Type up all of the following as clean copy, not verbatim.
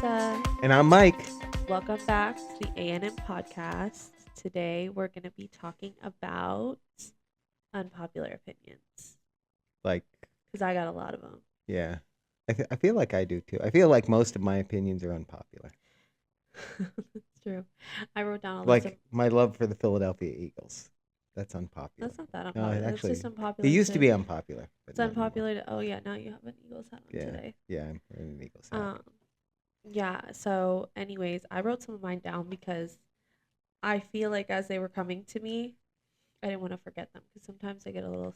Lisa. And I'm Mike. Welcome back to the A&M podcast. Today we're going to be talking about unpopular opinions. Like, because I got a lot of them. yeah. I feel like I do too. I feel like most of my opinions are unpopular. That's true. I wrote down a Like list of... my love for the Philadelphia Eagles. That's unpopular. That's not that unpopular. No, actually, it's just unpopular. It used to be unpopular. But it's unpopular. Oh, yeah. Now you have an Eagles hat on today. Yeah, I'm wearing an Eagles hat. Yeah. So, anyways, I wrote some of mine down because I feel like as they were coming to me, I didn't want to forget them because sometimes I get a little,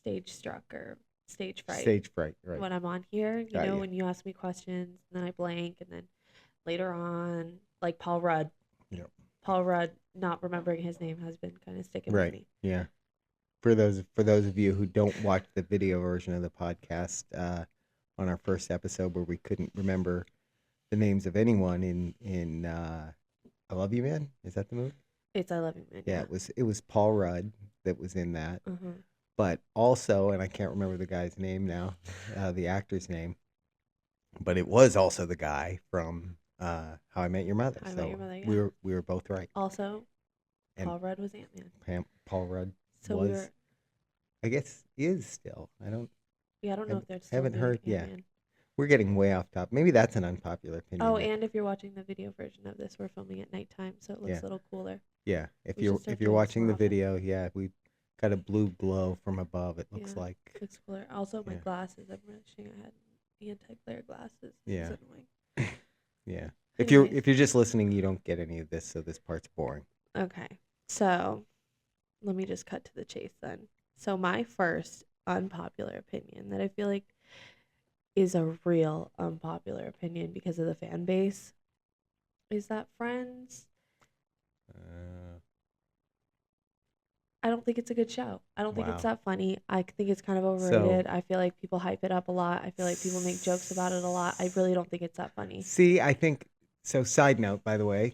stage struck or stage fright. Right. When I'm on here, when you ask me questions and then I blank, and then later on, like Paul Rudd. Yep. Paul Rudd, not remembering his name has been kind of sticking with me. Yeah. For those of you who don't watch the video version of the podcast, on our first episode where we couldn't remember the names of anyone in I Love You Man, is that the movie? It's I Love You Man. Yeah, it was Paul Rudd that was in that. Mm-hmm. But also, and I can't remember the guy's name now, the actor's name, but it was also the guy from How I Met Your Mother. Met Your Mother, yeah. we were both right. Also, Paul Rudd was Ant-Man. Paul Rudd was, I guess, is still. I don't know if they're still haven't heard. Ant-Man. Yeah, we're getting way off topic. Maybe that's an unpopular opinion. Oh, and if you're watching the video version of this, we're filming at nighttime, so it looks a little cooler. Yeah, if you're watching the video, yeah, we got a blue glow from above. It looks like looks cooler. Also, my glasses. I'm wishing I had anti-glare glasses. Yeah. This is annoying. Yeah. Anyways. If you're just listening, you don't get any of this, so this part's boring. Okay. So, let me just cut to the chase then. So, my first unpopular opinion that I feel like is a real unpopular opinion because of the fan base is that Friends, I don't think it's a good show. I don't think it's that funny. I think it's kind of overrated. I feel like people hype it up a lot. I feel like people make jokes about it a lot. I really don't think it's that funny. See, I think so. Side note, by the way,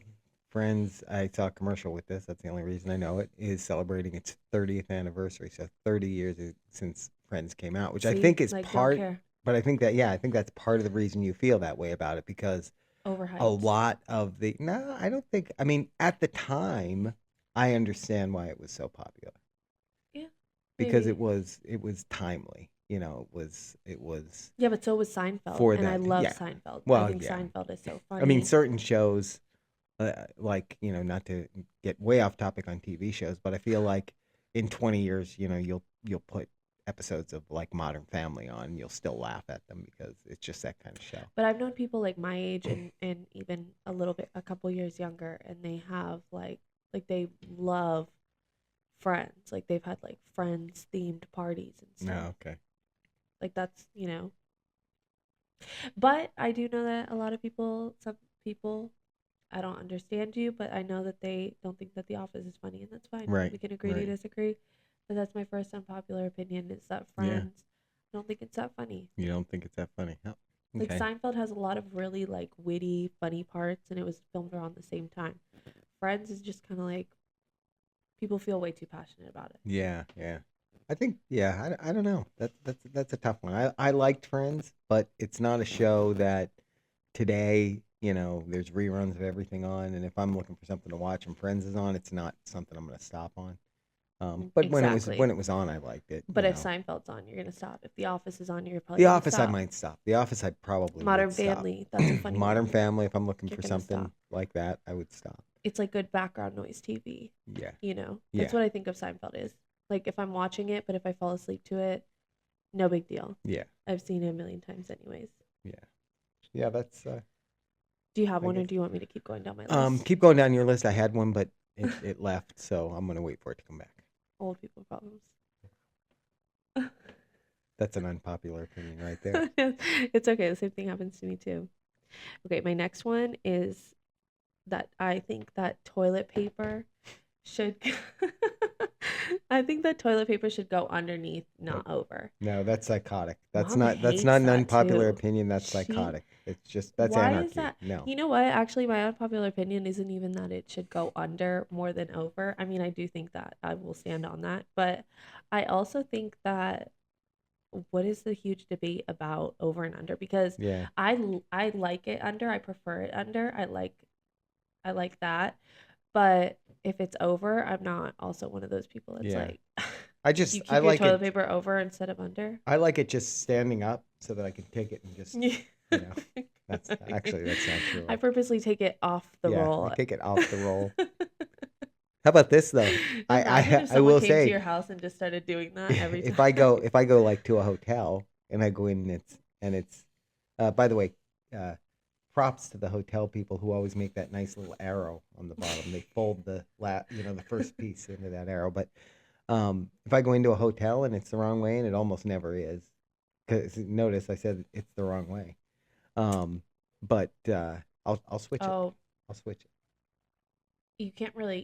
Friends, I saw a commercial with this. That's the only reason I know it, is celebrating its 30th anniversary. So 30 years since Friends came out, which I think is part. But I think that's part of the reason you feel that way about it, because overhyped. A lot of the I don't think. I mean, at the time, I understand why it was so popular. Yeah. Because it was timely. It was. Yeah, but so was Seinfeld. I love Seinfeld. Well, I think Seinfeld is so funny. I mean, certain shows, like, not to get way off topic on TV shows, but I feel like in 20 years, you'll put episodes of like Modern Family on, and you'll still laugh at them because it's just that kind of show. But I've known people like my age and even a couple years younger, and they have like they love Friends. Like they've had like Friends themed parties and stuff. Oh, okay. Like that's, But I do know that a lot of people, some people, I don't understand you, but I know that they don't think that The Office is funny, and that's fine. Right. We can agree to disagree. But that's my first unpopular opinion, is that Friends, I don't think it's that funny. You don't think it's that funny? Oh, Like okay. Seinfeld has a lot of really like witty, funny parts, and it was filmed around the same time. Friends is just kind of like, people feel way too passionate about it. Yeah. I think, I don't know. That's a tough one. I liked Friends, but it's not a show that today, there's reruns of everything on, and if I'm looking for something to watch and Friends is on, it's not something I'm going to stop on. But Exactly. when it was on, I liked it. But if Seinfeld's on, you're gonna stop. If The Office is on, you're probably The gonna Office, stop. I might stop. The Office, I probably Modern would stop. Family, that's a funny Modern one. Family, if I'm looking You're for gonna something stop. like that, I would stop. It's like good background noise TV. Yeah. That's what I think of Seinfeld is. Like if I'm watching it, but if I fall asleep to it, no big deal. Yeah. I've seen it a million times anyways. Yeah, that's... Do you have one, or do you want me to keep going down my list? Keep going down your list. I had one, but it left, so I'm going to wait for it to come back. Old people problems. That's an unpopular opinion right there. It's okay. The same thing happens to me too. Okay, my next one is that I think that toilet paper should I think that toilet paper should go underneath, not over. No, that's psychotic. That's Mom not hates an that unpopular too. opinion. That's psychotic. It's just that's Why anarchy. is that? No. You know what? Actually, my unpopular opinion isn't even that it should go under more than over. I mean, I do think that. I will stand on that. But I also think that what is the huge debate about over and under? Because Yeah. I like it under. I prefer it under. I like that. But if it's over, I'm not also one of those people that's Yeah. like you I keep your like toilet it. paper over instead of under. I like it just standing up so that I can take it and just, Yeah. you know, that's not true. I purposely take it off the Yeah, I roll. take it off the roll. How about this though? Imagine if I someone will came to say your house and just started doing that every if time. I go like to a hotel and I go in and it's by the way, uh props to the hotel people who always make that nice little arrow on the bottom. They fold the first piece into that arrow. But if I go into a hotel and it's the wrong way, and it almost never is, because notice I said it's the wrong way. Um, but I'll switch it. Oh, I'll switch it. you can't really,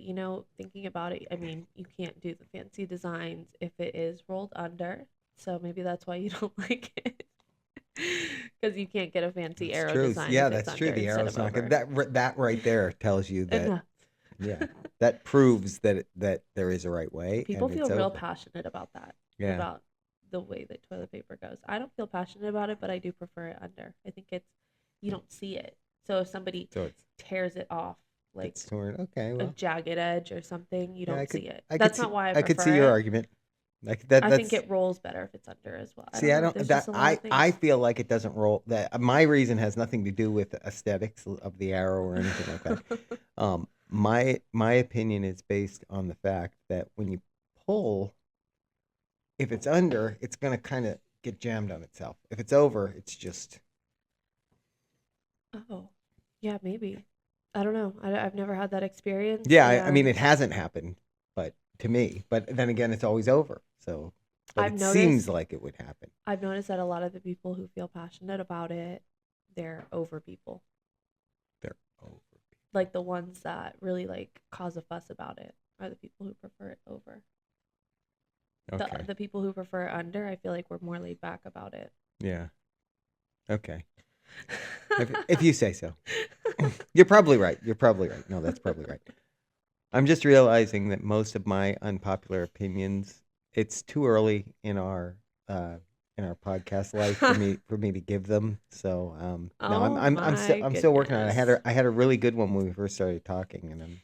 thinking about it, I mean, you can't do the fancy designs if it is rolled under. So maybe that's why you don't like it. Because you can't get a fancy That's arrow true. design Yeah, if it's that's true. under The instead arrow's of not good. over. That right there tells you that. Enough. Yeah, that proves that there is a right way People and feel it's real over. passionate about that, Yeah. about the way that toilet paper goes. I don't feel passionate about it, but I do prefer it under. I think you don't see it. So if somebody So tears it off, like it's torn. Okay, a well, jagged edge or something, you yeah, don't see it. I could That's see not why I I could see prefer your it. argument. Like that I think that's it rolls better if it's under as well. I See, don't I know. don't There's just that a lot of I things. feel like it doesn't roll. That my reason has nothing to do with aesthetics of the arrow or anything like that. My opinion is based on the fact that when you pull, if it's under, it's gonna kind of get jammed on itself. If it's over, it's just Oh, yeah, maybe. I don't know. I've never had that experience, yeah. I mean, and it hasn't happened, but to me, but then again, it's always over. So, but I've it seems noticed like it would happen. I've noticed that a lot of the people who feel passionate about it, they're over people. They're over. Like the ones that really like cause a fuss about it are the people who prefer it over. Okay. The people who prefer it under, I feel like we're more laid back about it. Yeah. Okay. If you say so. You're probably right. You're probably right. No, that's probably right. I'm just realizing that most of my unpopular opinions, it's too early in our podcast life for me to give them. So no, Oh my I'm still working on it. goodness. I had a really good one when we first started talking, and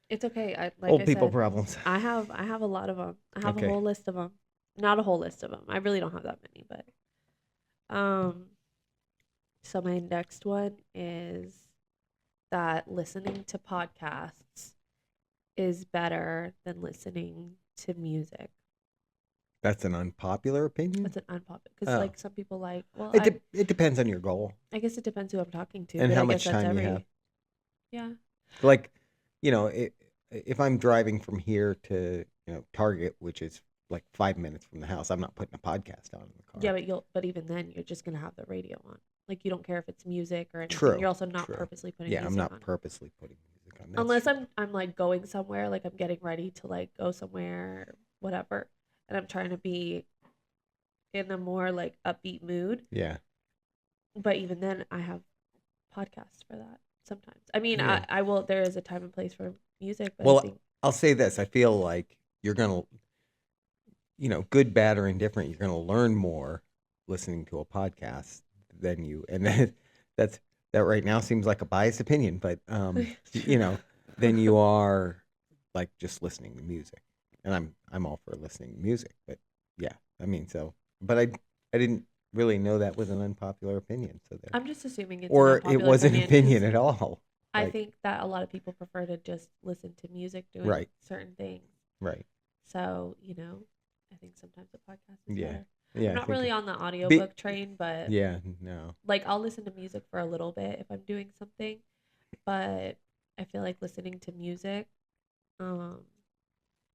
It's okay. Like old I people said, problems. I have a lot of them. I have a Okay. whole list of them. Not a whole list of them. I really don't have that many, but so my next one is that listening to podcasts is better than listening to music. That's an unpopular opinion. That's an unpopular because Oh, like some people like well it depends on your goal I guess it depends who I'm talking to, and but how I guess much that's time you have. yeah. Like, you know, if I'm driving from here to Target, which is like 5 minutes from the house, I'm not putting a podcast on in the car. Yeah, but even then you're just gonna have the radio on. Like you don't care if it's music or anything. True. You're also not True. purposely putting Yeah, I'm music not on. purposely putting music on. That's Unless true. I'm like going somewhere, like I'm getting ready to like go somewhere, whatever, and I'm trying to be in a more like upbeat mood. Yeah. But even then I have podcasts for that sometimes. I mean, Yeah. I will there is a time and place for music, but I Well, think I'll say this. I feel like you're going to, good, bad, or indifferent, you're going to learn more listening to a podcast than you. And that right now seems like a biased opinion, but, than you are like just listening to music. And I'm all for listening to music, but yeah, I mean, but I didn't really know that was an unpopular opinion. So there, I'm just assuming it's an or it unpopular wasn't an opinion opinion 'cause at all. I Like, think that a lot of people prefer to just listen to music doing right, certain things. right. So, I think sometimes a podcast is Yeah. better. Yeah, I'm I not think really on the audiobook train, but yeah, no. like I'll listen to music for a little bit if I'm doing something, but I feel like listening to music um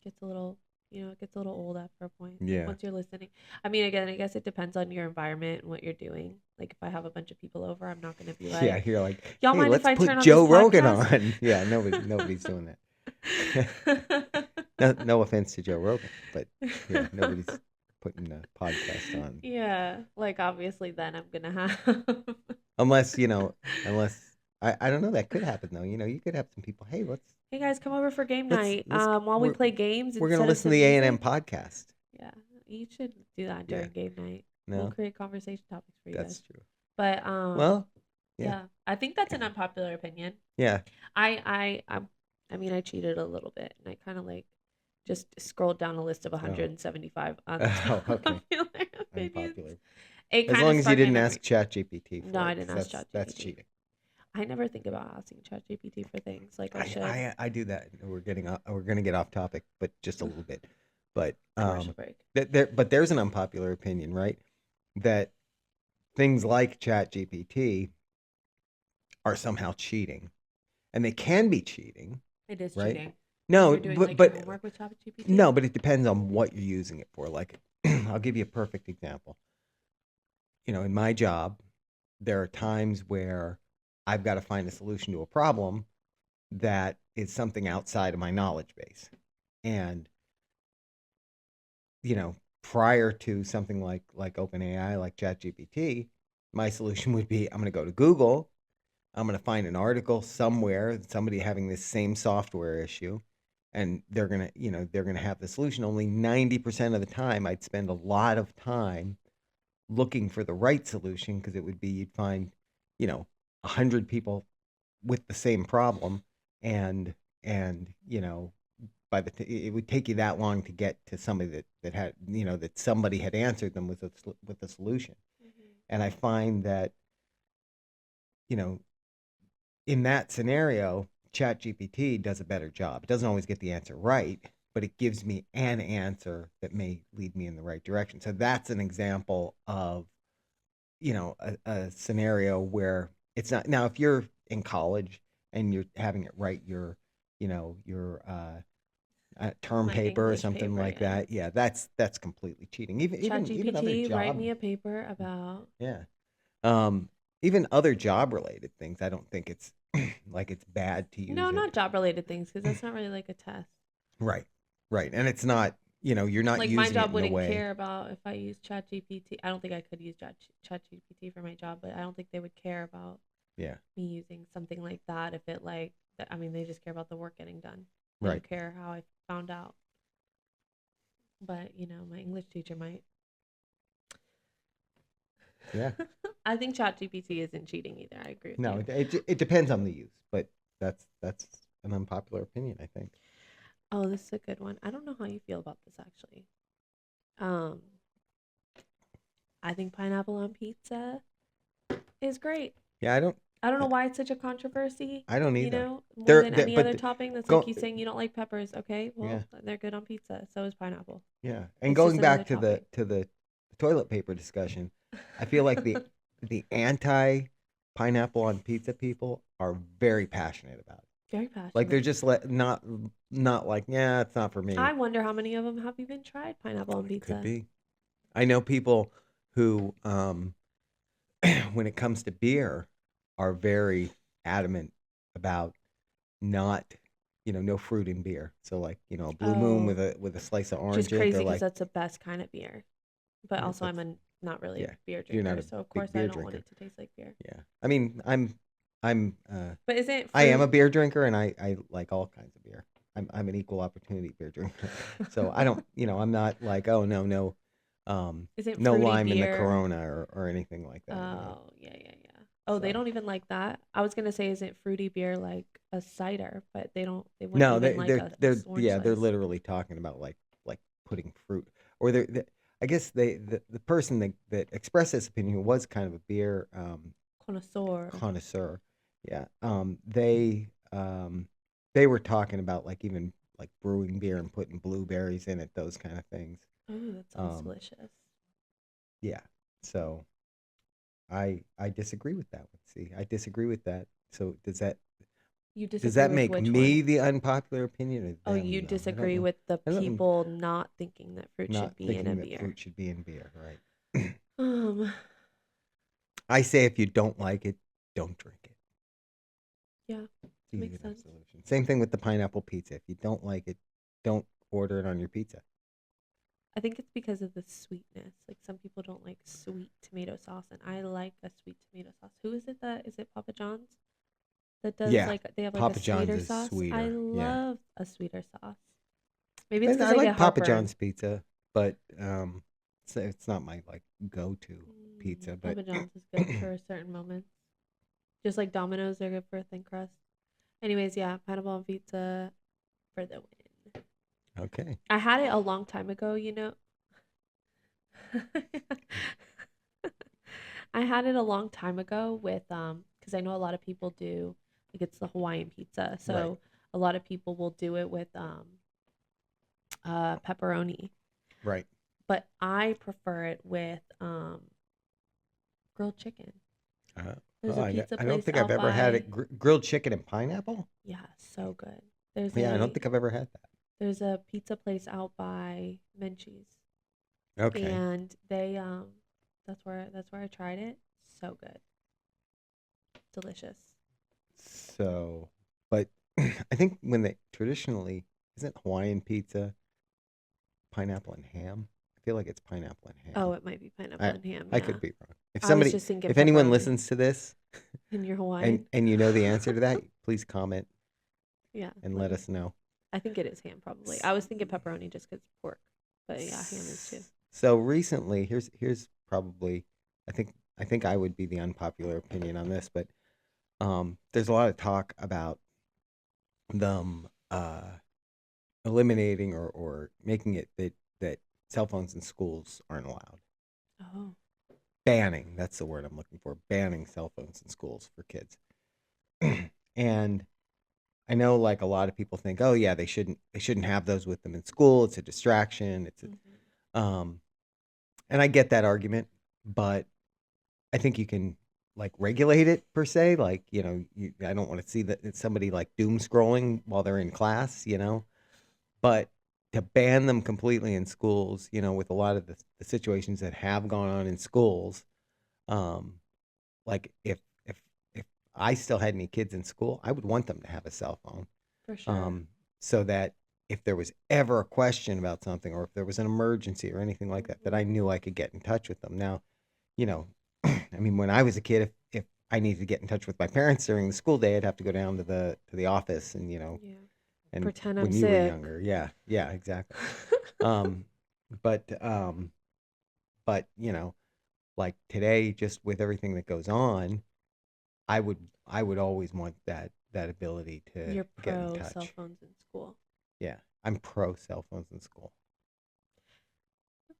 gets a little, it gets a little old after a point. Like Yeah. once you're listening. I mean, again, I guess it depends on your environment and what you're doing. Like if I have a bunch of people over, I'm not going to be Yeah, like, you're like, y'all "Hey, mind if let's I put turn on Joe this Rogan podcast? on." Yeah, nobody's doing that. No offense to Joe Rogan, but yeah, nobody's putting a podcast on. Yeah, like obviously then I'm gonna have Unless, I don't know, that could happen though. You could have some people, "Hey, hey guys, come over for game let's night. While we play games we're going to instead of listen to some the A&M music. podcast." Yeah, You should do that Yeah. during game night. We'll No, create conversation topics for you that's guys. true. But Well, yeah, yeah, I think that's an unpopular opinion. yeah. I mean, I cheated a little bit, and I kind of like just scrolled down a list of Oh, 175 oh, okay. unpopular opinions. Unpopular. It As kind of long as you sparked my didn't ask memory. ChatGPT No, for I it, didn't because ask that's ChatGPT. cheating. I never think about asking ChatGPT for things like I should. I do that. We're gonna get off topic, but just a little bit. But Commercial break. there's an unpopular opinion, right? That things like ChatGPT are somehow cheating, and they can be cheating, It is right? cheating. No, You're doing like your homework with ChatGPT. no, but it depends on what you're using it for. Like, I'll give you a perfect example. In my job, there are times where I've got to find a solution to a problem that is something outside of my knowledge base. And, prior to something like OpenAI, like ChatGPT, my solution would be I'm going to go to Google. I'm going to find an article somewhere, somebody having this same software issue, and they're going to have the solution. Only 90% of the time, I'd spend a lot of time looking for the right solution, because it would be you'd find, 100 people with the same problem, and it would take you that long to get to somebody that had, that somebody had answered them with a solution. Mm-hmm. And I find that, you know in that scenario, ChatGPT does a better job. It doesn't always get the answer right, but it gives me an answer that may lead me in the right direction. So that's an example of, a scenario where it's not. Now, if you're in college and you're having it write your term My paper or English something paper, like yeah. that, yeah, that's completely cheating. Even other ChatGPT, write job, me a paper about. yeah. Even other job related things, I don't think it's like it's bad to No, use it. not job related things, because that's not really like a test. Right. Right. And it's not, you're not Like my using it job in a wouldn't way. care about if I use ChatGPT. I don't think I could use ChatGPT for my job, but I don't think they would care about Yeah. me using something like that if it like. I mean, they just care about the work getting done. They Right. don't care how I found out. But my English teacher might. Yeah. I think ChatGPT isn't cheating either. I agree with No, you. it depends on the use, but that's an unpopular opinion, I think. Oh, this is a good one. I don't know how you feel about this actually. Um, I think pineapple on pizza is great. Yeah, I don't know why it's such a controversy. I don't either. More than any other But topping. That's like go you saying you don't like peppers. Okay, yeah. well they're good on pizza. So is pineapple. Yeah. And It's just going another back to topping. the toilet paper discussion, I feel like the anti pineapple on pizza people are very passionate about it. Very Like, they're passionate. just not like, yeah, it's not for me. I wonder how many of them have even tried pineapple on Could pizza. be. I know people who, when it comes to beer, are very adamant about not, no fruit in beer. So, like, a Blue Moon Oh, with a slice of which is orange in it. They're crazy because like, that's the best kind of beer. But yeah, also, I'm a not really yeah, a beer you're not drinker, a so of big course I beer don't want drinker. it to taste like beer. Yeah, I mean, I'm But isn't I am a fruit? beer drinker, and I like all kinds of beer. I'm an equal opportunity beer drinker. So I don't, I'm not like, oh, no, Isn't no fruity lime in the beer? Corona or anything like that. Oh, yeah, yeah, yeah. Oh, they So don't even like that. I was gonna say, isn't fruity beer like a cider? But they don't. They wouldn't no, even like a orange yeah, they're slice. literally talking about like putting fruit, or I guess the person that expressed this opinion was kind of a beer Connoisseur. connoisseur. Yeah. They were talking about, like, even like brewing beer and putting blueberries in it, those kind of things. Oh, that sounds Um, delicious. yeah. So I disagree with that one. See, I disagree with that. So You does disagree that with make which one? me the unpopular opinion, or Oh, them you though? I don't disagree know. with the I don't people not thinking that fruit not should be in a thinking that beer. fruit should be in beer, right? Um, I say if you don't like it, don't drink it. yeah, It's that easy makes enough sense. solution. Same thing with the pineapple pizza. If you don't like it, don't order it on your pizza. I think it's because of the sweetness. Like some people don't like sweet tomato sauce, and I like a sweet tomato sauce. Who is it that is it Papa John's that does Yeah, like they have like a Papa John's sweeter is sauce? I sweeter. Yeah, love a sweeter sauce. Maybe it's but because I I get like Papa heartburn. John's pizza. but it's not my like go-to pizza. But Papa John's is good for certain moments. Just like Domino's, they're good for a thin crust. Anyways, yeah, pineapple on pizza for the win. okay, I had it a long time ago, you know. I had it a long time ago with because I know a lot of people do like it's the Hawaiian pizza. right, So a lot of people will do it with pepperoni. right. But I prefer it with grilled chicken. Uh, There's oh, a pizza I don't place think I've out ever had by it grilled chicken and pineapple. yeah, so good. There's Yeah, I don't a think I've ever had that. there's a pizza place out by Menchie's. Okay, And they that's where I tried it. So good. Delicious. so, but I think when they traditionally isn't Hawaiian pizza pineapple and ham. I feel like it's pineapple and ham. Oh, it might be pineapple I and ham, I could yeah. be wrong. I was just thinking If anyone pepperoni listens to this in your Hawaiian. and you know the answer to that, please comment Yeah, and let let me. us know. I think it is ham probably. I was thinking pepperoni just because pork. But yeah, ham is too. So recently, here's probably I think I would be the unpopular opinion on this, but there's a lot of talk about them eliminating or making it that cell phones in schools aren't allowed. Oh. Banning, that's the word I'm looking for. Banning cell phones in schools for kids. And I know like a lot of people think, oh yeah, they shouldn't have those with them in school. It's a distraction. Um and I get that argument, but I think you can like regulate it per se. Like, I don't want to see that it's somebody like doom scrolling while they're in class, but to ban them completely in schools, with a lot of the situations that have gone on in schools, um, like if I still had any kids in school, I would want them to have a cell phone, For sure. um, so that if there was ever a question about something or if there was an emergency or anything like that, that I Hmm. knew I could get in touch with them. Now, you know, I mean, when I was a kid, if I needed to get in touch with my parents during the school day, I'd have to go down to the office and Yeah. and Pretend I'm when you were sick. younger, yeah, exactly. Um, but but like today, just with everything that goes on, I would always want that ability to You're get in pro cell touch. phones in school. Yeah, I'm pro cell phones in school.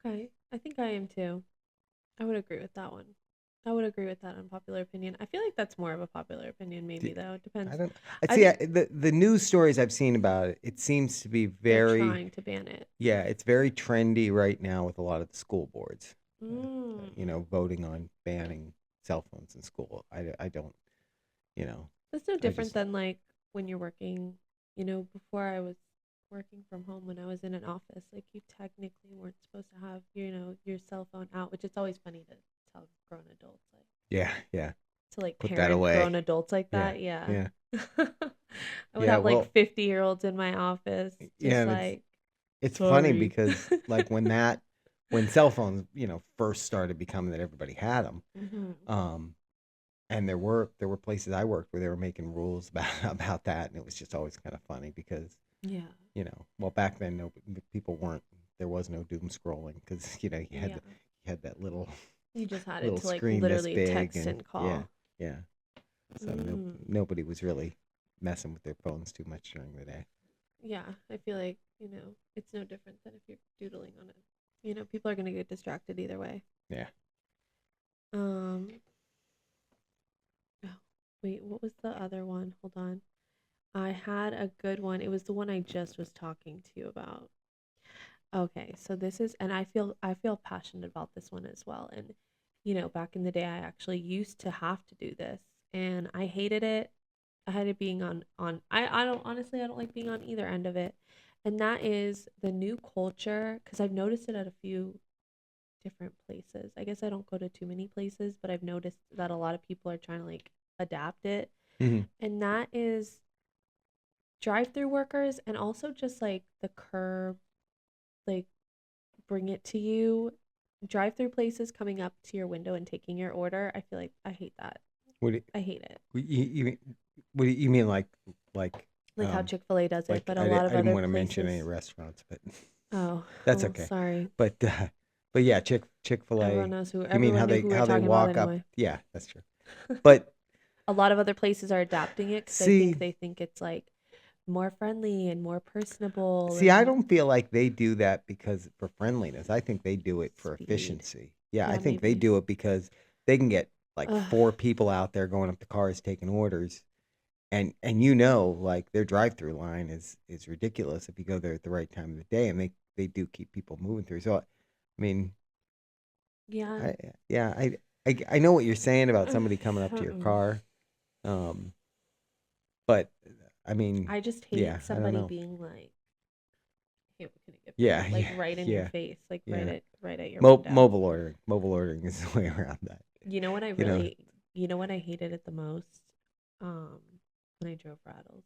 Okay. I think I am too. I would agree with that one. I would agree with that unpopular opinion. I feel like that's more of a popular opinion, maybe D- though. It I depends. don't. I I see. think The news stories I've seen about it, it seems to be they're very, trying to ban it. yeah, it's very trendy right now with a lot of the school boards. Mm. Voting on banning cell phones in school. I don't. You know, That's no I different just. than like when you're working, before I was working from home when I was in an office, like you technically weren't supposed to have, your cell phone out, which it's always funny to tell grown adults like Yeah, yeah. to like Put that parent grown away. adults like Yeah, that. Yeah. yeah, I would yeah. have like Well, 50-year-olds in my office yeah, just and like, it's funny sorry. because like when cell phones first started becoming that everybody had them, Hmm. um, and there were places I worked where they were making rules about about that, and it was just always kind of funny because Yeah. well back then no people weren't there was no doom scrolling because Yeah. you had that little You just had it little to like screen this literally big text and and yeah call. yeah so Mm. nobody was really messing with their phones too much during the day. Yeah, I feel like, it's no different than if you're doodling on it. People are going to get distracted either way. Yeah. Um, oh, wait, what was the other one? Hold on. I had a good one. It was the one I just was talking to you about. Okay, so this is, and I feel passionate about this one as well. And back in the day I actually used to have to do this and I hated it. I hated being on I don't honestly I don't like being on either end of it. And that is the new culture because I've noticed it at a few different places. I guess I don't go to too many places, but I've noticed that a lot of people are trying to like adapt it. Hmm. And that is drive-through workers and also just like the curb, like bring it to you. Drive-through places coming up to your window and taking your order. I feel like I hate that. What do I hate it. you what do you mean like Like how um Chick-fil-A does it, like but a lot I of didn't other want to mention any places. restaurants but Oh, That's oh, okay. sorry. But but yeah, Chick-fil-A. You mean Everyone knew who we were how they talking about walk up? anyway. Yeah, that's true. But A lot of other places are adapting it because see, they think it's like more friendly and more personable I and don't feel like they do that because for friendliness. I think they do it for speed. efficiency. Yeah, I Yeah, think they maybe. do it because they can get like Ugh. four people out there going up to cars taking orders. And like their drive-through line is ridiculous if you go there at the right time of the day, and they do keep people moving through. So I mean, Yeah. I yeah, I know what you're saying about somebody coming up to your Mm-mm. car. Um, but I mean, I just yeah, hate I don't somebody know. being like, "Hey, what can I get for Yeah, you?" Like yeah, right in your yeah, face, like yeah. right at your window. Mobile ordering is the way around that. You know when I You know. really, you know when I hated it the most? Um, when I drove Rattles.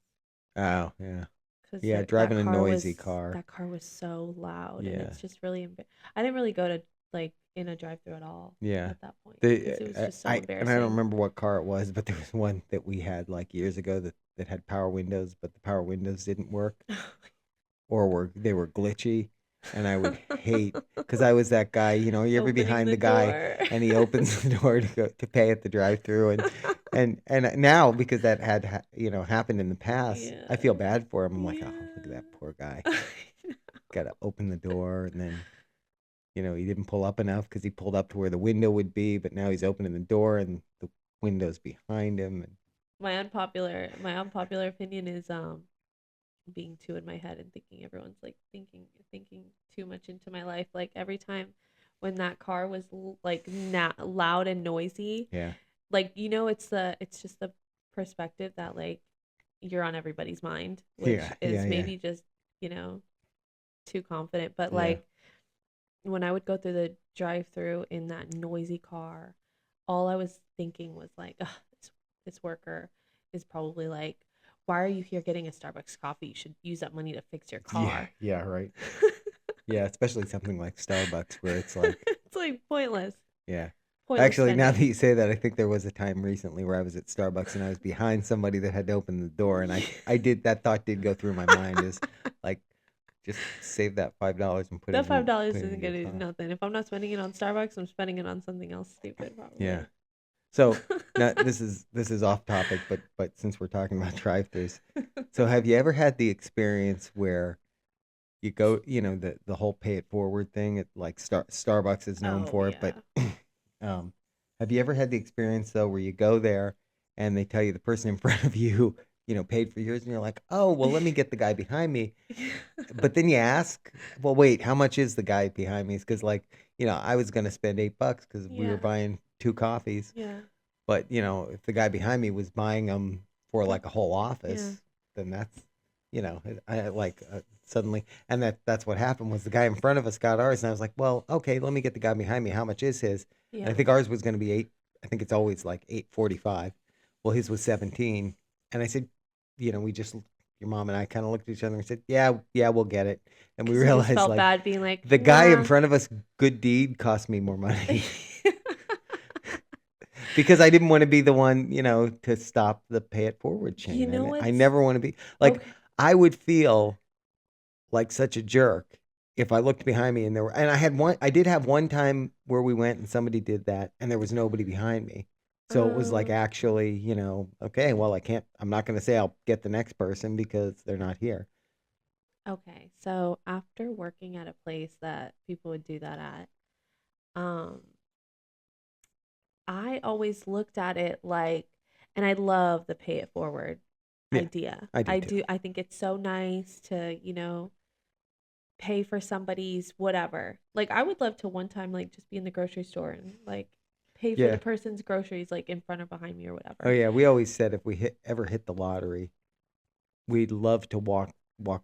Oh yeah, Because yeah. Driving a noisy car. that car was so loud, and Yeah, it's just really I didn't really go to like in a drive-through at all yeah. at that point because The it was just so I and I don't embarrassing. remember what car it was, but there was one that we had like years ago that had power windows, but the power windows didn't work or they were glitchy, and I would hate because I was that guy. You ever Opening behind the the guy door. and he opens the door to go to pay at the drive-through, and now because that had happened in the past, I Yeah. feel bad for him. I'm like, oh, look at Yeah. that poor guy. Got to open the door, and then he didn't pull up enough because he pulled up to where the window would be, but now he's opening the door and the window's behind him. And My unpopular opinion is being too in my head and thinking everyone's like thinking too much into my life. Like every time when that car was like loud and noisy, yeah, like it's just the perspective that like you're on everybody's mind, which yeah, yeah, is yeah, maybe just you know too confident. But yeah, like when I would go through the drive-through in that noisy car, all I was thinking was like, ugh, this worker is probably like, why are you here getting a Starbucks coffee? You should use that money to fix your yeah, car. yeah, right. Yeah, especially something like Starbucks where it's like, It's like pointless, yeah. pointless Actually, now that spending. you say that, I think there was a time recently where I was at Starbucks and I was behind somebody that had to open the door, and I did that thought did go through my mind is like, just save that $5 and That $5 put it isn't in your gonna do car. nothing. If I'm not spending it on Starbucks, I'm spending it on something else stupid Yeah. probably. So now this is off topic, but since we're talking about drive-throughs, so have you ever had the experience where you go, the whole pay it forward thing at like Starbucks is known Oh for it, but yeah. um, have you ever had the experience though where you go there and they tell you the person in front of you, paid for yours, and you're like, oh well, let me get the guy behind me, but then you ask, well, wait, how much is the guy behind me? Because like, I was gonna spend $8 because we were Yeah. buying two coffees. Yeah. But, if the guy behind me was buying them for That like a whole yeah. office, then that's, I like suddenly, and that's what happened was the guy in front of us got ours, and I was like, well, okay, let me get the guy behind me. How much is his? And I Yeah. think ours was going to be eight. I think it's always like 8.45. Well, his was 17, and I said, we just your mom and I kind of looked at each other and said, yeah, yeah, we'll get it, and we Because you just realized felt like bad being like, the guy in nah. front of us, good deed, cost me more money. Because I didn't want to be the one, to stop the pay it forward You chain. know I what's never want to be like, okay? I would feel like such a jerk if I looked behind me and I did have one time where we went and somebody did that and there was nobody behind me. So it was like Um, actually, okay, well, I'm not going to say I'll get the next person because they're not here. okay. So after working at a place that people would do that at, um, I always looked at it like, and I love the pay it forward Yeah, idea. I do I too. do. I think it's so nice to, pay for somebody's whatever. Like I would love to one time like just be in the grocery store and like pay for the Yeah. person's groceries like in front or behind me or Oh whatever. yeah, we always said if we ever hit the lottery, we'd love to walk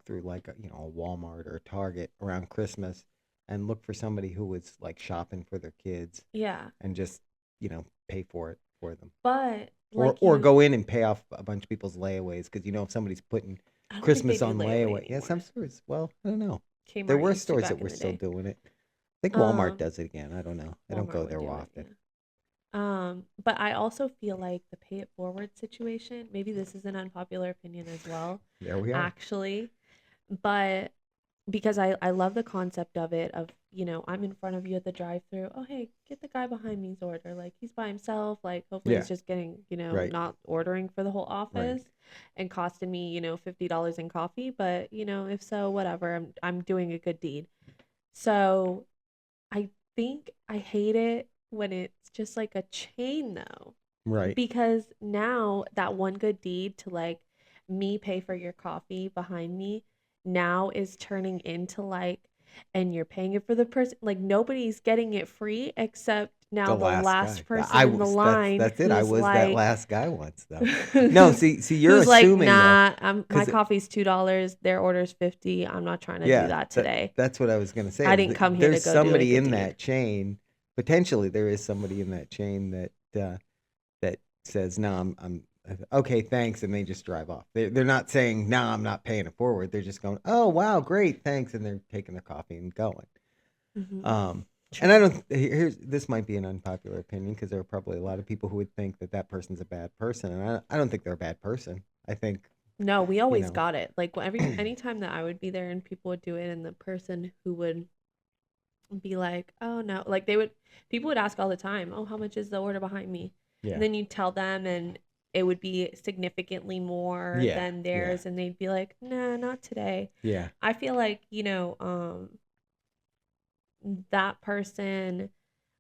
through like a Walmart or a Target around Christmas and look for somebody who was like shopping for their kids Yeah. and just pay for it for them, But like or you go in and pay off a bunch of people's layaways because if somebody's putting I don't think they Christmas do on layaway layaway. Yeah, anymore. some stores. Well, I don't know. There Kmart were used to stores that back in were the still day. doing it. I think Walmart Um, does it again. I don't know. I don't Walmart go would there do it, often. yeah. But I also feel like the pay it forward situation, maybe this is an unpopular opinion as well, There we are. actually, but because I love the concept of it of, I'm in front of you at the drive-through. Oh, hey, get the guy behind me's order. Like he's by himself. Like hopefully Yeah. he's just getting, Right. not ordering for the whole Right. office and costing me, $50 in coffee, but if so, whatever. I'm doing a good deed. So, I think I hate it when it's just like a chain though, Right. because now that one good deed to like me pay for your coffee behind me now is turning into like, and you're paying it for the person, like nobody's getting it free except now The the last last guy. person I in the was that's line it. I who's was that like last guy once though. No, see you're who's like, assuming though, nah, my cuz coffee's $2, their order's 50. I'm not trying to do yeah, that today. that's what I was going to say I is didn't that come here to there's go do a somebody good in deed. that chain, potentially there is somebody in that chain that says, "No, I'm okay, thanks," and they just drive off. They're not saying, "No, I'm not paying it forward." They're just going, "Oh, wow, great, thanks," and they're taking their coffee and going. Mm-hmm. Um, and I True. don't. Here's this might be an unpopular opinion because there are probably a lot of people who would think that that person's a bad person, and I don't think they're a bad person. I think No, we you always know, got it. Like anytime that I would be there and people would do it, and the person who would be like, "Oh no," like people would ask all the time, "Oh, how much is the order behind me?" And yeah, then you tell them, and it would be significantly more yeah, than yeah, theirs, and they'd be like, "Nah, not today." yeah, I feel like that person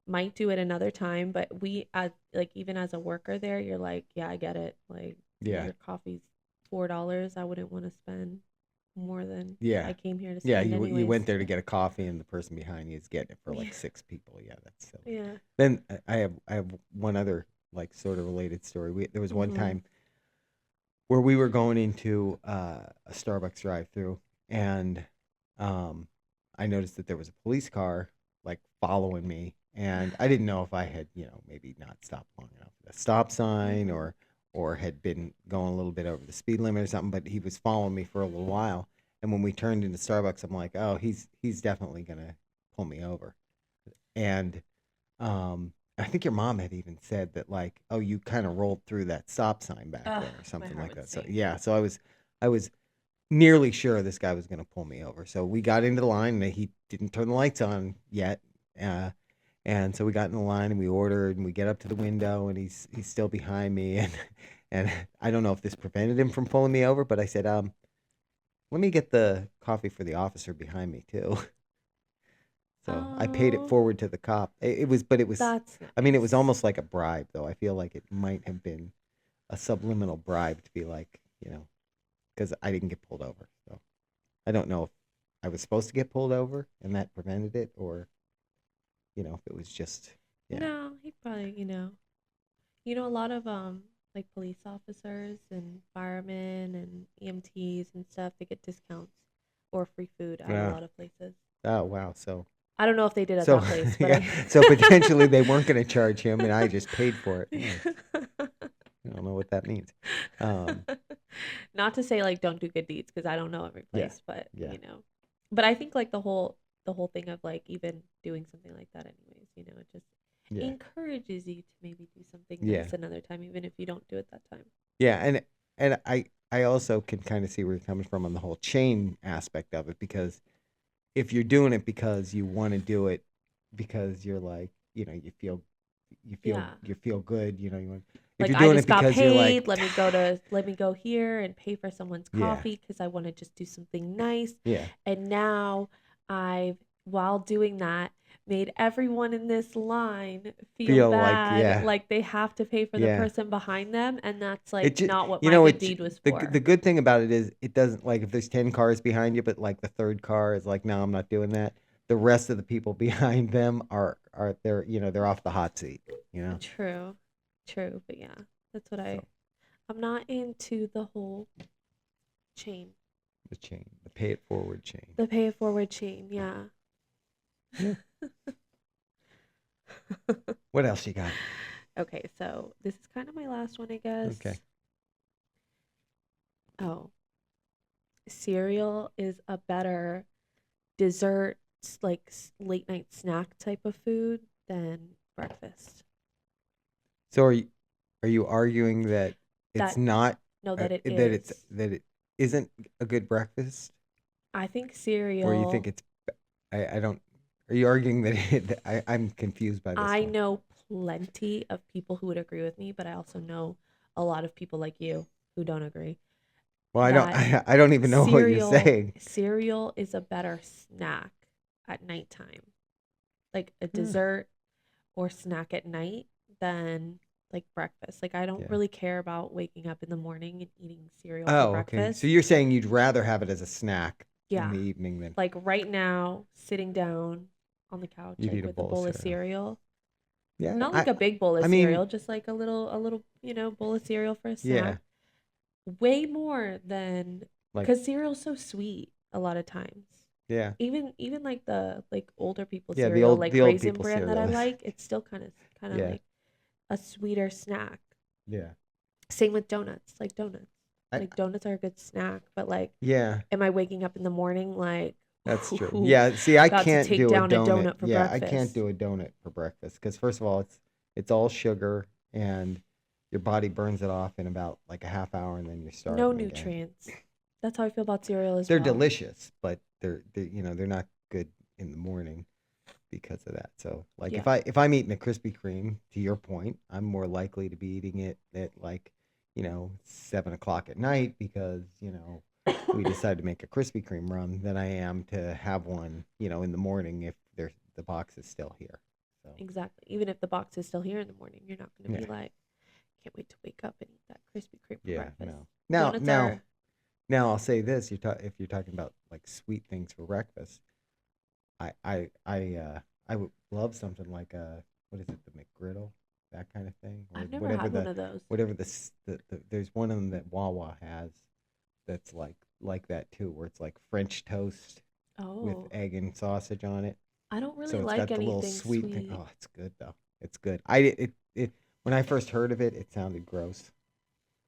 might do it another time, but we as like even as a worker there, you're like, yeah, I get it. Like yeah, your coffee's $4. I wouldn't want to spend more than yeah. I came here to Yeah, spend you anyways. went there to get a coffee, and the person behind you is getting it for Yeah. like six people. Yeah, that's silly. Yeah. Then I have one other like sort of related story. There was one Mhm. time where we were going into a Starbucks drive-through, and um, I noticed that there was a police car like following me, and I didn't know if I had maybe not stopped long enough at a stop sign Mhm. or had been going a little bit over the speed limit or something. But he was following me for a little while, and when we turned into Starbucks, I'm like, oh, he's definitely gonna pull me over, and I think your mom had even said that like, oh, you kind of rolled through that stop sign back Ugh, there or my something heart like would that. So sink. yeah, so I was nearly sure this guy was going to pull me over. So we got into the line and he didn't turn the lights on yet. Uh, and so we got in the line and we ordered and we get up to the window and he's still behind me and I don't know if this prevented him from pulling me over, but I said, let me get the coffee for the officer behind me too. So I paid it Oh, forward to the cop. But it was, that's I mean, it was nice. almost like a bribe, though. I feel like it might have been a subliminal bribe to be like, because I didn't get pulled over. So I don't know if I was supposed to get pulled over and that prevented it, or if it was just, yeah, No, he probably, a lot of like police officers and firemen and EMTs and stuff, they get discounts or free food at a yeah. lot of places. Oh wow. So I don't know if they did at so that place, but yeah. I So potentially they weren't going to charge him, and I just paid for it. I don't know what that means. Um, Not to say like don't do good deeds because I don't know every yeah, place, but yeah, but I think like the whole thing of like even doing something like that anyways, it just yeah, encourages you to maybe do something yeah. nice another time, even if you don't do it that time. Yeah, and I also can kind of see where you're coming from on the whole chain aspect of it because if you're doing it because you want to do it because you're like, Yeah. you feel good, you want if Like you're I doing it just got because you're like, paid, let me go here and pay for someone's yeah, coffee because I want to just do something nice. yeah, And now I've, while doing that, made everyone in this line feel feel like, bad, yeah, like they have to pay for the yeah. person behind them, and that's It like just, not what my good deed was the for. good thing about it is it doesn't like if there's 10 cars behind you, but like the third car is like, no, I'm not doing that. The rest of the people behind them are they're off the hot seat, you know. True. True, but yeah, that's what So I'm not into the whole chain. the chain, the pay it forward chain. The pay it forward chain, yeah. Yeah. What else you got? Okay, so this is kind of my last one, I guess. Okay. Oh, cereal is a better dessert, like late night snack type of food than breakfast. So are you arguing that it's That not no, that it that is. it isn't a good breakfast? I think Or you think cereal. it's, I don't, are you arguing that I'm confused by this I one? know plenty of people who would agree with me, but I also know a lot of people like you who don't agree Well, that I don't even know what you're cereal saying. cereal is a better snack at nighttime. Like a Huh. dessert or snack at night than like breakfast. Like I don't Yeah. really care about waking up in the morning and eating cereal for Oh, okay. So breakfast. you're saying you'd rather have it as a snack in Yeah. the evening than Like right now, sitting down on the couch you'd like eat a with a bowl of bowl of cereal. cereal. Yeah, Not like a big bowl of I mean, cereal, just like a little, bowl of cereal for a snack. yeah, Way more than like, cuz cereal's so sweet a lot of times. yeah, Even like the like older people yeah, cereal, like the old Raisin people Bran that I cereal is, like, it's still kind of yeah, like a sweeter snack. yeah. Same with donuts. Like donuts. I, Like donuts are a good snack, but like, yeah, am I waking up in the morning like, that's true. ooh, Yeah, see, I about to can't take do a down a donut. donut for Yeah, I can't breakfast? do a donut for breakfast because first of all, it's all sugar and your body burns it off in about like a half hour and then you're No starving again. nutrients. That's how I feel about cereal as They're well. delicious, but they're not good in the morning because of that. So like Yeah. if I'm eating a Krispy Kreme, to your point, I'm more likely to be eating it at like 7 o'clock at night because we decided to make a Krispy Kreme run than I am to have one in the morning if the box is still here. So Exactly. Even if the box is still here in the morning, you're not going to yeah, be like, can't wait to wake up and eat that Krispy Kreme for yeah, breakfast. no. Now Donuts now are, now I'll say this: if you're talking about like sweet things for breakfast, I would love something like a what is it, the McGriddle, that kind of thing, or I've never had one of those. whatever there's one of them that Wawa has that's like that too, where it's like French toast with Oh, egg and sausage on it. I don't really So it's like got the little anything sweet thing. sweet. Oh, it's good though. It's good. It when I first heard of it, it sounded gross,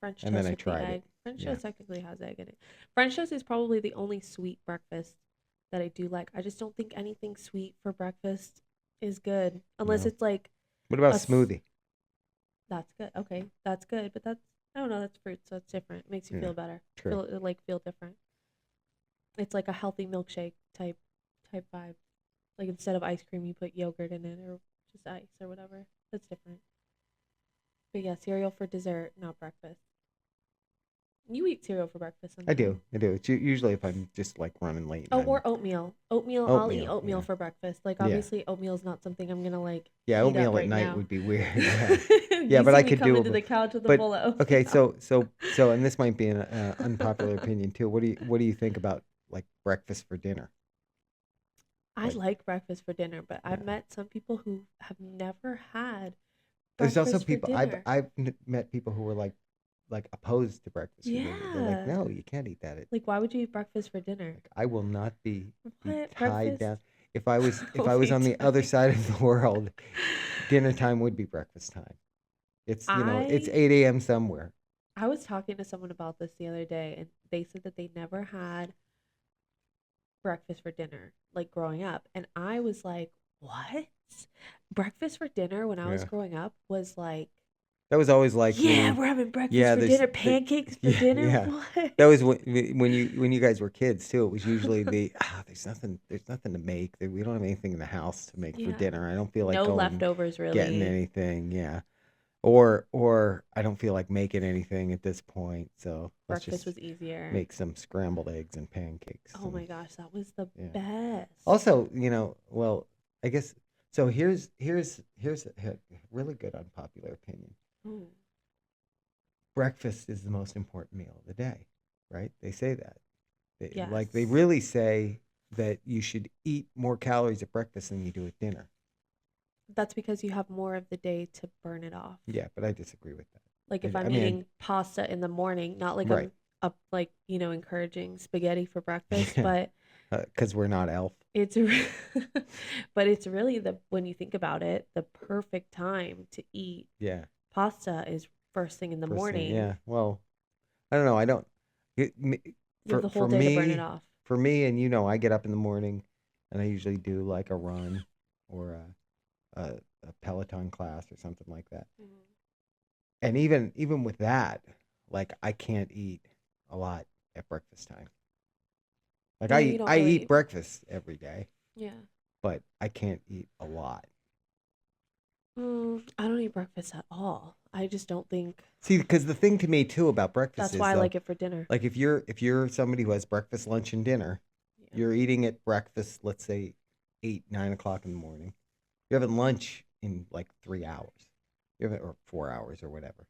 French and then toast I with the tried it. egg. French Yeah, toast technically has egg in it. French toast is probably the only sweet breakfast that I do like. I just don't think anything sweet for breakfast is good unless no. it's like What about a. smoothie? That's good. Okay, that's good, but that's I don't know. That's fruit, so it's different. It makes you Yeah, feel better. true. Feel different. It's like a healthy milkshake type vibe. Like instead of ice cream, you put yogurt in it or just ice or whatever. That's different. But yeah, cereal for dessert, not breakfast. You eat cereal for breakfast I sometimes. do. I do. It's usually if I'm just like running late and Oh, I'm or oatmeal. Oatmeal, I'll eat oatmeal. oatmeal Yeah. for breakfast. Like Yeah. obviously oatmeal is not something I'm gonna like Yeah, heat up oatmeal at right night now. would be weird. Yeah. Yeah, You but see I me could come do into it. the couch with a But bowl of okay, oatmeal. and this might be an unpopular opinion too. What do you think about like breakfast for dinner? I Like, like breakfast for dinner, but I've yeah. met some people who have never had There's also breakfast for people dinner. met people who were like opposed to breakfast for dinner. They're like, Yeah. no, you can't eat that. Like why would you eat breakfast for dinner? Like I will not be What? tied Breakfast? down. If Will I was be on the other time. side of the world, dinner time would be breakfast time. It's I 8 a.m. somewhere. I was talking to someone about this the other day and they said that they never had breakfast for dinner like growing up. And I was like, what? Breakfast for dinner when I was Yeah. growing up was like, That was always like, yeah, we're having breakfast yeah, for dinner, pancakes for yeah, dinner. yeah. What? That was when you guys were kids too. It was usually there's nothing to make. We don't have anything in the house to make for Yeah. dinner. I don't feel like No going leftovers getting really. anything. Yeah. Or I don't feel like making anything at this point. So let's Breakfast just was easier. make some scrambled eggs and pancakes Oh and my gosh, that was the yeah. best. Also, well, I guess so. Here's a really good unpopular opinion. Oh, Breakfast is the most important meal of the day, right? They say that. They yes. really say that you should eat more calories at breakfast than you do at dinner. That's because you have more of the day to burn it off. Yeah, but I disagree with Like if that. I I'm mean, eating pasta in the morning, not like right? I'm up like, encouraging spaghetti for breakfast, Yeah, but because we're not elf. it's but it's really the when you think about it, the perfect time to eat Yeah, pasta is first thing in the first thing. morning. Yeah. Well, I don't know. I don't. You have the whole For day to burn it me, off. and I get up in the morning, and I usually do like a run or a Peloton class or something like that. Mhm. And even with that, like I can't eat a lot at breakfast time. Like Yeah, you don't I eat really. breakfast every day, Yeah. but I can't eat a lot. I don't eat breakfast at all. I just don't think See, because the thing to me too about breakfast that's is why I though, like it for dinner. like if you're somebody who has breakfast, lunch, and dinner, Yeah. you're eating at breakfast, let's say 8, 9 o'clock in the morning. You're having lunch in like 3 hours. Or 4 hours or whatever.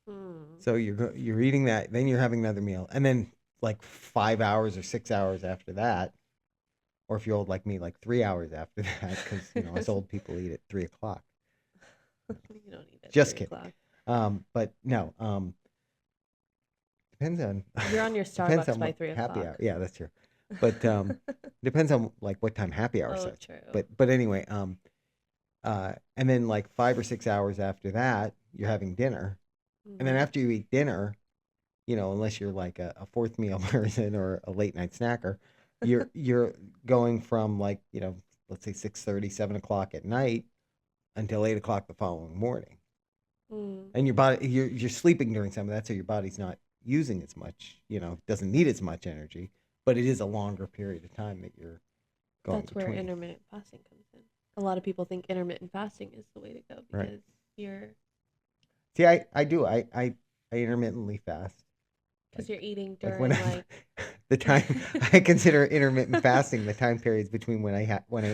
Mm. So you're eating that, then you're having another meal, and then like 5 hours or 6 hours after that, or if you're old like me, like 3 hours after that, because us old people eat at 3 o'clock. You don't eat at Just three kidding. o'clock. But no. Depends on You're on your depends Starbucks on by what three happy hour. o'clock. Yeah, that's true. But depends on like what time happy hour Oh, starts. true. But anyway, and then like 5 or 6 hours after that, you're having dinner, and then Mm-hmm. after you eat dinner, unless you're like a fourth meal person or a late night snacker, you're going from like let's say 6:30, 7 o'clock at night until 8 o'clock the following morning, Mm. and your body you're sleeping during some of that, so your body's not using as much, doesn't need as much energy, but it is a longer period of time that you're going That's where between. intermittent fasting comes in. A lot of people think intermittent fasting is the way to go Right. because you're See, I do. I intermittently fast. because you're eating Like during when like the time I consider intermittent fasting the time periods between when I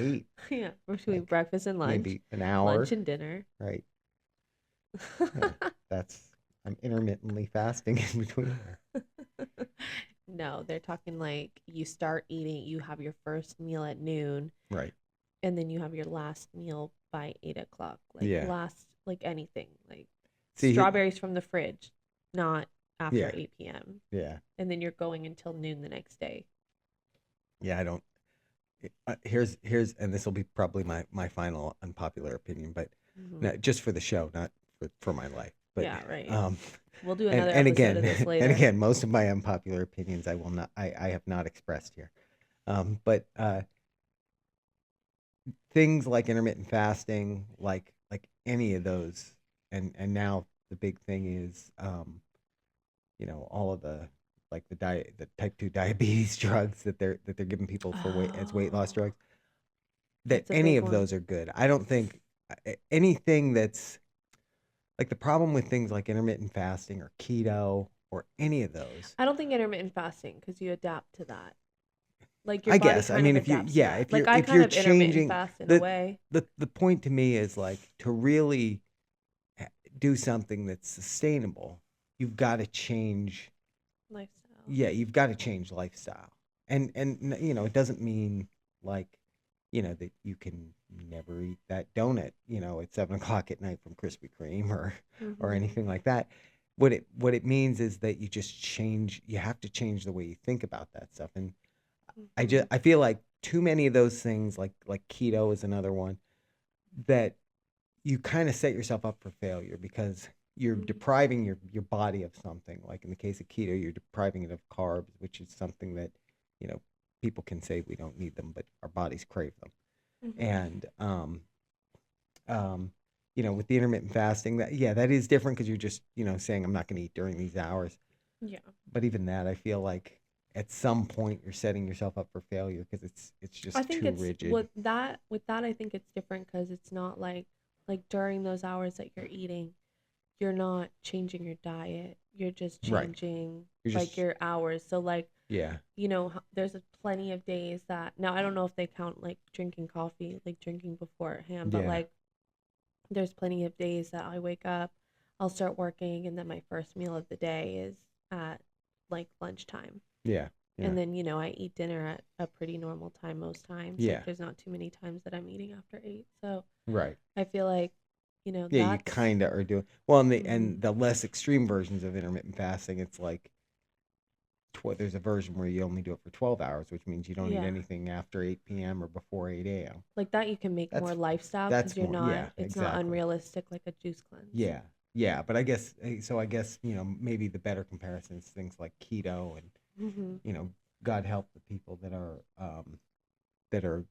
eat. yeah, between Like breakfast and lunch, maybe an hour, lunch and dinner. right? Yeah, I'm intermittently fasting in between there. No, they're talking like you start eating, you have your first meal at noon, Right. and then you have your last meal by 8 o'clock. Like Yeah. like anything, like See, strawberries from the fridge, not after yeah, 8 p.m. yeah, And then you're going until noon the next day. yeah. I don't. And this will be probably my final unpopular opinion, but Mm-hmm. not just for the show, not for my life. But Yeah, right. um, We'll do and another and episode of again, this and later. again, most of my unpopular opinions I have not expressed here. But things like intermittent fasting, like any of those, and now the big thing is, all of the like the type 2 diabetes drugs that they're giving people for weight loss Oh, drugs. That that's a any big of one. those are good. I don't think anything that's like the problem with things like intermittent fasting or keto or any of those. I don't think intermittent fasting because you adapt to that. Like your I body guess. I kind of mean, if you adapts to yeah, that. if Like you're I if kind you're of intermittent changing fast in a the way. the point to me is like to really do something that's sustainable, you've got to change. Lifestyle. Yeah, you've got to change lifestyle, and it doesn't mean like that you can never eat that donut at 7 o'clock at night from Krispy Kreme or Mm-hmm. anything like that. What it means is that you have to change the way you think about that stuff. And Mm-hmm. I feel like too many of those things, like keto is another one, that you kind of set yourself up for failure because you're Mm-hmm. depriving your body of something. Like in the case of keto, you're depriving it of carbs, which is something that, you know, people can say we don't need them, but our bodies crave them. Mm-hmm. And um, with the intermittent fasting, that is different because you're just, saying I'm not going to eat during these hours. Yeah. But even that, I feel like at some point you're setting yourself up for failure because it's I just think too it's rigid. with that I think it's different because it's not like during those hours that you're eating, you're not changing your diet. You're just Right. changing You're like just your hours. So like yeah. there's plenty of days that now I don't know if they count like drinking coffee, like drinking beforehand, but Yeah. like there's plenty of days that I wake up, I'll start working, and then my first meal of the day is at like lunchtime. Yeah. Yeah. And then, I eat dinner at a pretty normal time most times. Like Yeah. there's not too many times that I'm eating after 8. So Right. I feel like, Yeah, you that's kind of are doing well, and the mm-hmm. and the less extreme versions of intermittent fasting, it's like there's a version where you only do it for 12 hours, which means you don't eat Yeah. anything after 8 p.m. or before 8 a.m. Like that you can make more That's lifestyle because that's more, yeah, it's not exactly. unrealistic like a juice cleanse. Yeah. Yeah, but I guess maybe the better comparison is things like keto and Mm-hmm. God help the people that are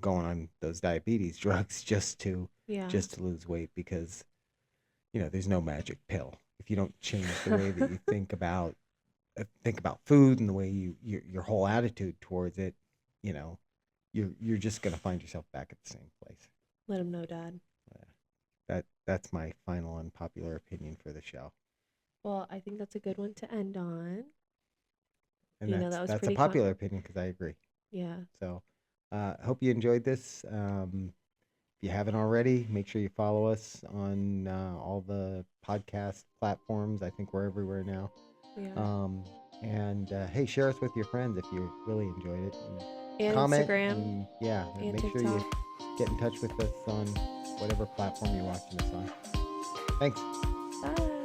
going on those diabetes drugs Yeah. just to lose weight because there's no magic pill. If you don't change the way that you think about think about food and the way your whole attitude towards it, you know, you're just gonna find yourself back at the same place. Let him know, Dad. That's my final unpopular opinion for the show. Well, I think that's a good one to end on. And That was that's a pretty fun. popular opinion because I agree. Yeah. So, I hope you enjoyed this. If you haven't already, make sure you follow us on all the podcast platforms. I think we're everywhere now. Yeah. And hey, share us with your friends if you really enjoyed it. And comment Instagram. And yeah, and make TikTok. sure you get in touch with us on whatever platform you're watching us on. Thanks. Bye.